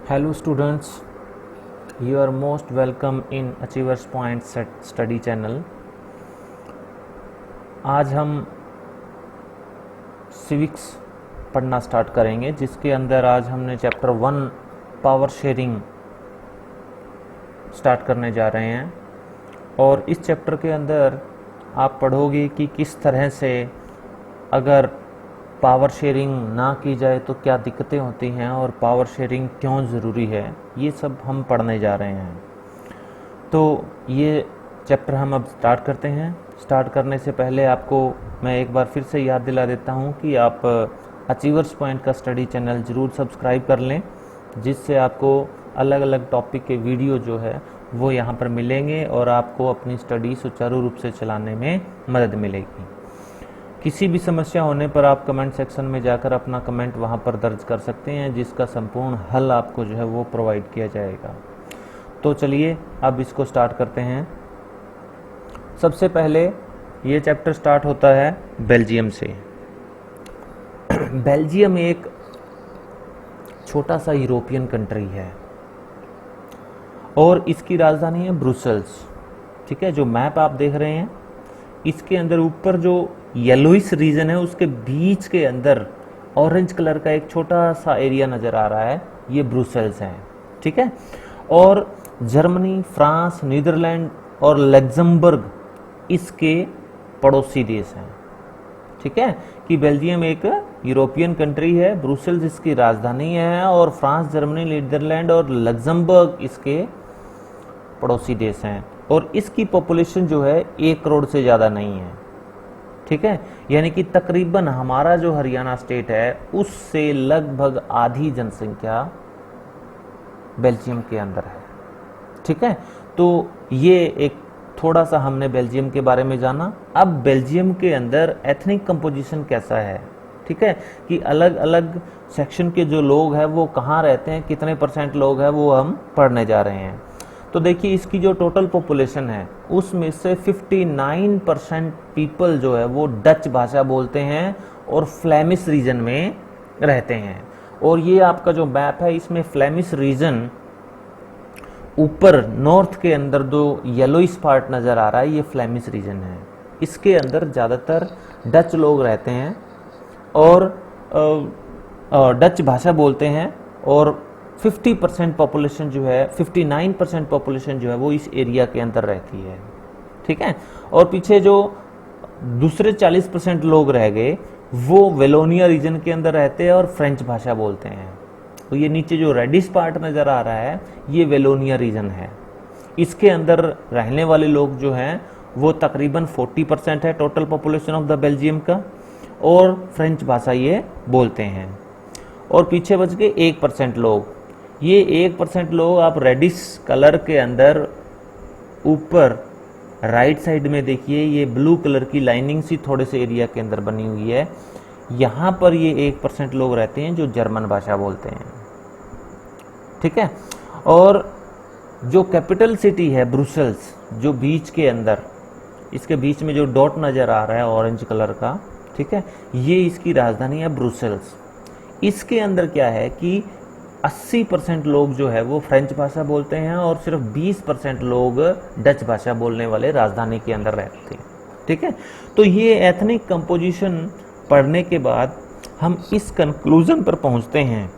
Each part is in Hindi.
Hello students, you are most welcome in Achievers Point Study Channel। आज हम सिविक्स पढ़ना स्टार्ट करेंगे, जिसके अंदर आज हमने चैप्टर 1 पावर शेयरिंग स्टार्ट करने जा रहे हैं। और इस चैप्टर के अंदर आप पढ़ोगे कि किस तरह से अगर पावर शेयरिंग ना की जाए तो क्या दिक्कतें होती हैं और पावर शेयरिंग क्यों ज़रूरी है, ये सब हम पढ़ने जा रहे हैं। तो ये चैप्टर हम अब स्टार्ट करते हैं। स्टार्ट करने से पहले आपको मैं एक बार फिर से याद दिला देता हूँ कि आप अचीवर्स पॉइंट का स्टडी चैनल ज़रूर सब्सक्राइब कर लें, जिससे आपको अलग अलग टॉपिक के वीडियो जो है वो यहाँ पर मिलेंगे और आपको अपनी स्टडी सुचारू रूप से चलाने में मदद मिलेगी। किसी भी समस्या होने पर आप कमेंट सेक्शन में जाकर अपना कमेंट वहाँ पर दर्ज कर सकते हैं, जिसका संपूर्ण हल आपको जो है वो प्रोवाइड किया जाएगा। तो चलिए अब इसको स्टार्ट करते हैं। सबसे पहले ये चैप्टर स्टार्ट होता है बेल्जियम से। बेल्जियम एक छोटा सा यूरोपियन कंट्री है और इसकी राजधानी है ब्रुसेल्स। ठीक है, जो मैप आप देख रहे हैं इसके अंदर ऊपर जो येलोइश रीजन है उसके बीच के अंदर ऑरेंज कलर का एक छोटा सा एरिया नजर आ रहा है, ये ब्रुसेल्स है। ठीक है, और जर्मनी, फ्रांस, नीदरलैंड और लग्जमबर्ग इसके पड़ोसी देश हैं। ठीक है, कि बेल्जियम एक यूरोपियन कंट्री है, ब्रुसेल्स इसकी राजधानी है और फ्रांस, जर्मनी, नीदरलैंड और लग्जमबर्ग इसके पड़ोसी देश हैं। और इसकी पॉपुलेशन जो है 1 करोड़ से ज़्यादा नहीं है। ठीक है, यानी कि तकरीबन हमारा जो हरियाणा स्टेट है उससे लगभग आधी जनसंख्या बेल्जियम के अंदर है। ठीक है, तो ये एक थोड़ा सा हमने बेल्जियम के बारे में जाना। अब बेल्जियम के अंदर एथनिक कंपोजिशन कैसा है, ठीक है, कि अलग अलग सेक्शन के जो लोग हैं वो कहाँ रहते हैं, कितने % लोग हैं, वो हम पढ़ने जा रहे हैं। तो देखिए इसकी जो टोटल पॉपुलेशन है उसमें से 59% पीपल जो है वो डच भाषा बोलते हैं और फ्लेमिश रीजन में रहते हैं। और ये आपका जो मैप है इसमें फ्लेमिश रीजन ऊपर नॉर्थ के अंदर जो येलोइश पार्ट नज़र आ रहा है ये फ्लेमिश रीजन है। इसके अंदर ज़्यादातर डच लोग रहते हैं और डच भाषा बोलते हैं और 50% पॉपुलेशन जो है 59% पॉपुलेशन जो है वो इस एरिया के अंदर रहती है। ठीक है, और पीछे जो दूसरे 40% लोग रह गए वो वेलोनिया रीजन के अंदर रहते हैं और फ्रेंच भाषा बोलते हैं। तो ये नीचे जो रेडिश पार्ट नज़र आ रहा है ये वेलोनिया रीजन है। इसके अंदर रहने वाले लोग जो हैं वो तकरीबन 40% है total population of the Belgium का, और फ्रेंच भाषा ये बोलते हैं। और पीछे बच गए 1% लोग। ये 1% लोग आप रेडिश कलर के अंदर ऊपर राइट साइड में देखिए, ये ब्लू कलर की लाइनिंग सी थोड़े से एरिया के अंदर बनी हुई है। यहाँ पर ये 1% लोग रहते हैं जो जर्मन भाषा बोलते हैं। ठीक है, और जो कैपिटल सिटी है ब्रुसेल्स, जो बीच के अंदर इसके बीच में जो डॉट नज़र आ रहा है ऑरेंज कलर का, ठीक है, ये इसकी राजधानी है ब्रुसेल्स। इसके अंदर क्या है कि 80% लोग जो है वो फ्रेंच भाषा बोलते हैं और सिर्फ 20% लोग डच भाषा बोलने वाले राजधानी के अंदर रहते हैं। ठीक है, तो ये एथनिक कंपोजिशन पढ़ने के बाद हम इस कंक्लूजन पर पहुंचते हैं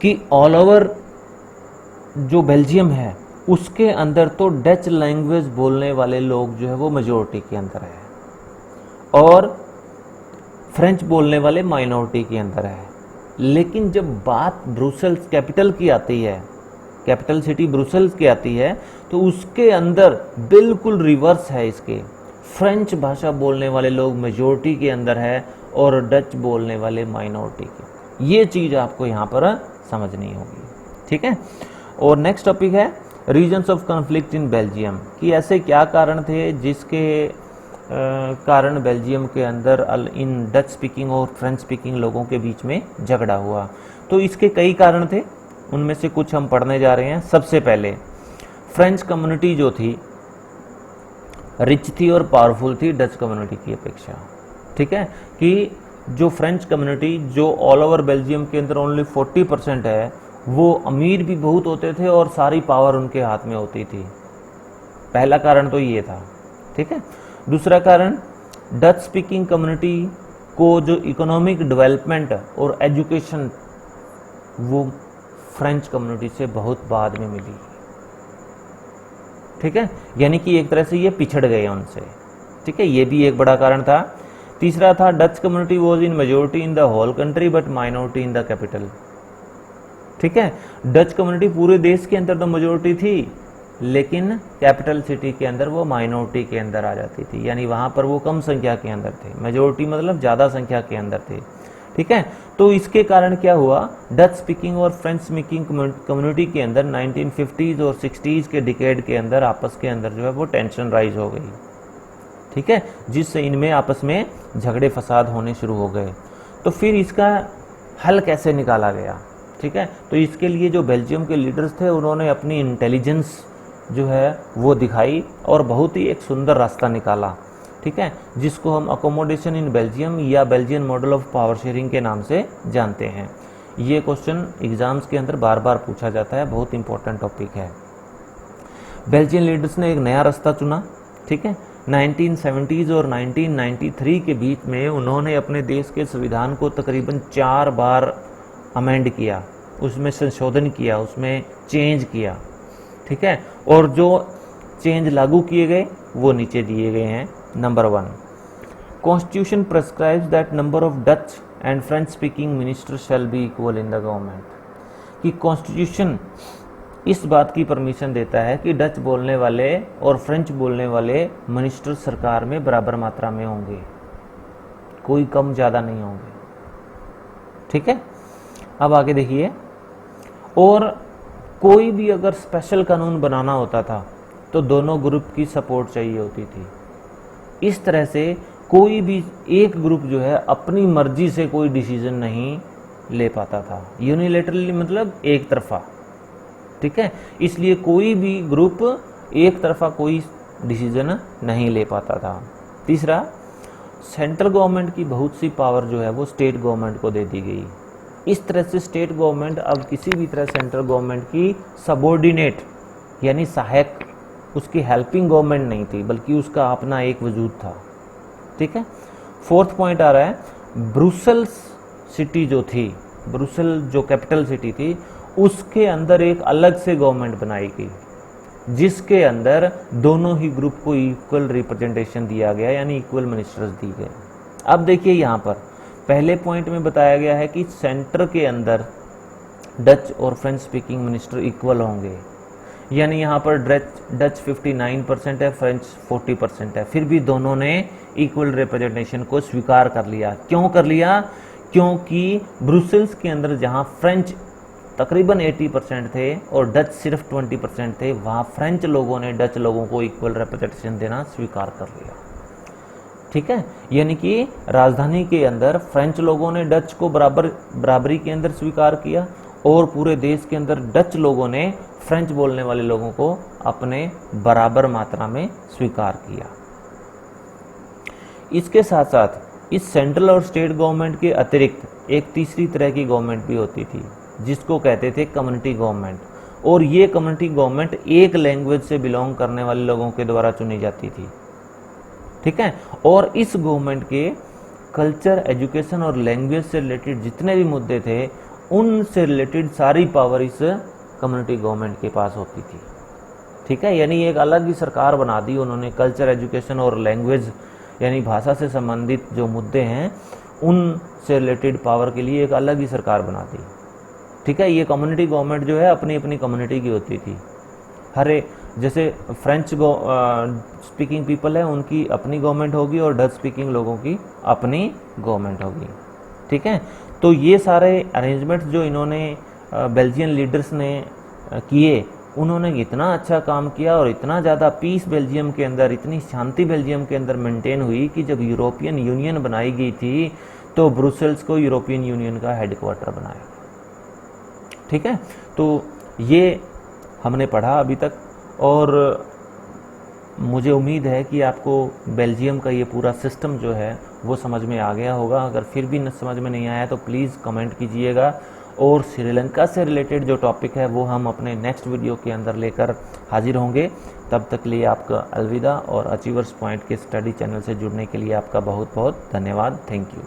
कि ऑल ओवर जो बेल्जियम है उसके अंदर तो डच लैंग्वेज बोलने वाले लोग जो है वो मेजोरिटी के अंदर है और फ्रेंच बोलने वाले माइनॉरिटी के अंदर है। लेकिन जब बात ब्रुसेल्स कैपिटल की आती है, कैपिटल सिटी ब्रुसेल्स की आती है, तो उसके अंदर बिल्कुल रिवर्स है। इसके फ्रेंच भाषा बोलने वाले लोग मेजोरिटी के अंदर है और डच बोलने वाले माइनॉरिटी के। ये चीज़ आपको यहाँ पर समझनी होगी। ठीक है, और नेक्स्ट टॉपिक है reasons of conflict in Belgium, कि ऐसे क्या कारण थे जिसके कारण बेल्जियम के अंदर इन डच स्पीकिंग और फ्रेंच स्पीकिंग लोगों के बीच में झगड़ा हुआ। तो इसके कई कारण थे, उनमें से कुछ हम पढ़ने जा रहे हैं। सबसे पहले फ्रेंच कम्युनिटी जो थी रिच थी और पावरफुल थी डच कम्युनिटी की अपेक्षा। ठीक है, कि जो फ्रेंच कम्युनिटी जो ऑल ओवर बेल्जियम के अंदर ओनली 40% है, वो अमीर भी बहुत होते थे और सारी पावर उनके हाथ में होती थी। पहला कारण तो ये था, ठीक है। दूसरा कारण, डच स्पीकिंग कम्युनिटी को जो इकोनॉमिक डेवलपमेंट और एजुकेशन वो फ्रेंच कम्युनिटी से बहुत बाद में मिली, ठीक है। यानी कि एक तरह से ये पिछड़ गए उनसे, ठीक है, ये भी एक बड़ा कारण था। तीसरा था, Dutch community was in majority in the whole country but minority in the capital, ठीक है। डच कम्युनिटी पूरे देश के अंदर तो मेजोरिटी थी, लेकिन कैपिटल सिटी के अंदर वो माइनॉरिटी के अंदर आ जाती थी, यानी वहां पर वो कम संख्या के अंदर थे। मेजोरिटी मतलब ज्यादा संख्या के अंदर थे, ठीक है। तो इसके कारण क्या हुआ, डच स्पीकिंग और फ्रेंच स्पीकिंग कम्युनिटी के अंदर 1950s और 60s के डिकेड के अंदर आपस के अंदर जो है वो टेंशन राइज हो गई, ठीक है, जिससे इनमें आपस में झगड़े फसाद होने शुरू हो गए। तो फिर इसका हल कैसे निकाला गया, ठीक है। तो इसके लिए जो बेल्जियम के लीडर्स थे उन्होंने अपनी इंटेलिजेंस जो है वो दिखाई और बहुत ही एक सुंदर रास्ता निकाला, ठीक है, जिसको हम अकोमोडेशन इन बेल्जियम या Belgian model of power sharing के नाम से जानते हैं। ये क्वेश्चन एग्जाम्स के अंदर बार बार पूछा जाता है, बहुत इंपॉर्टेंट टॉपिक है। बेल्जियन लीडर्स ने एक नया रास्ता चुना, ठीक है। 1970s और 1993 के बीच में उन्होंने अपने देश के संविधान को तकरीबन 4 बार अमेंड किया, उसमें संशोधन किया, उसमें चेंज किया, ठीक है। और जो चेंज लागू किए गए वो नीचे दिए गए हैं। Number 1, constitution prescribes that number of Dutch and French speaking minister shall be equal in the government, कि कॉन्स्टिट्यूशन इस बात की परमिशन देता है कि डच बोलने वाले और फ्रेंच बोलने वाले मिनिस्टर सरकार में बराबर मात्रा में होंगे, कोई कम ज़्यादा नहीं होंगे, ठीक है। अब आगे देखिए, और कोई भी अगर स्पेशल कानून बनाना होता था तो दोनों ग्रुप की सपोर्ट चाहिए होती थी। इस तरह से कोई भी एक ग्रुप जो है अपनी मर्जी से कोई डिसीजन नहीं ले पाता था, यूनिलेटरली मतलब एक तरफा, ठीक है। इसलिए कोई भी ग्रुप एक तरफा कोई डिसीजन नहीं ले पाता था। तीसरा, सेंट्रल गवर्नमेंट की बहुत सी पावर जो है वो स्टेट गवर्नमेंट को दे दी गई। इस तरह से स्टेट गवर्नमेंट अब किसी भी तरह सेंट्रल गवर्नमेंट की सबॉर्डिनेट यानी सहायक, उसकी हेल्पिंग गवर्नमेंट नहीं थी, बल्कि उसका अपना एक वजूद था, ठीक है। फोर्थ पॉइंट आ रहा है, ब्रुसेल्स सिटी जो थी, ब्रुसेल जो कैपिटल सिटी थी, उसके अंदर एक अलग से गवर्नमेंट बनाई गई, जिसके अंदर दोनों ही ग्रुप को इक्वल रिप्रेजेंटेशन दिया गया, यानी इक्वल मिनिस्टर्स दी गए। अब देखिए यहाँ पर पहले पॉइंट में बताया गया है कि सेंटर के अंदर डच और फ्रेंच स्पीकिंग मिनिस्टर इक्वल होंगे, यानी यहाँ पर डच 59% है, फ्रेंच 40% है, फिर भी दोनों ने इक्वल रिप्रेजेंटेशन को स्वीकार कर लिया। क्यों कर लिया? क्योंकि ब्रुसेल्स के अंदर जहाँ फ्रेंच तकरीबन 80% थे और डच सिर्फ 20% थे, वहाँ फ्रेंच लोगों ने डच लोगों को इक्वल रिप्रेजेंटेशन देना स्वीकार कर लिया, ठीक है। यानी कि राजधानी के अंदर फ्रेंच लोगों ने डच को बराबरी के अंदर स्वीकार किया और पूरे देश के अंदर डच लोगों ने फ्रेंच बोलने वाले लोगों को अपने बराबर मात्रा में स्वीकार किया। इसके साथ साथ इस सेंट्रल और स्टेट गवर्नमेंट के अतिरिक्त एक तीसरी तरह की गवर्नमेंट भी होती थी, जिसको कहते थे कम्युनिटी गवर्नमेंट, और ये कम्युनिटी गवर्नमेंट एक लैंग्वेज से बिलोंग करने वाले लोगों के द्वारा चुनी जाती थी, ठीक है। और इस गवर्नमेंट के कल्चर, एजुकेशन और लैंग्वेज से रिलेटेड जितने भी मुद्दे थे, उनसे रिलेटेड सारी पावर इस कम्युनिटी गवर्नमेंट के पास होती थी, ठीक है। यानी एक अलग ही सरकार बना दी उन्होंने, कल्चर, एजुकेशन और लैंग्वेज यानी भाषा से संबंधित जो मुद्दे हैं उनसे रिलेटेड पावर के लिए एक अलग ही सरकार बना दी, ठीक है। ये कम्युनिटी गवर्नमेंट जो है अपनी अपनी कम्युनिटी की होती थी। जैसे फ्रेंच स्पीकिंग पीपल है, उनकी अपनी गवर्नमेंट होगी और डच स्पीकिंग लोगों की अपनी गवर्नमेंट होगी, ठीक है। तो ये सारे अरेंजमेंट्स जो इन्होंने बेल्जियन लीडर्स ने किए, उन्होंने इतना अच्छा काम किया और इतना ज़्यादा पीस बेल्जियम के अंदर, इतनी शांति बेल्जियम के अंदर मेंटेन हुई कि जब यूरोपियन यूनियन बनाई गई थी तो ब्रुसेल्स को यूरोपियन यूनियन का हेडक्वार्टर बनाया, ठीक है। तो ये हमने पढ़ा अभी तक, और मुझे उम्मीद है कि आपको बेल्जियम का ये पूरा सिस्टम जो है वो समझ में आ गया होगा। अगर फिर भी समझ में नहीं आया तो प्लीज़ कमेंट कीजिएगा और श्रीलंका से रिलेटेड जो टॉपिक है वो हम अपने नेक्स्ट वीडियो के अंदर लेकर हाजिर होंगे। तब तक लिए आपका अलविदा, और अचीवर्स पॉइंट के स्टडी चैनल से जुड़ने के लिए आपका बहुत बहुत धन्यवाद। Thank you.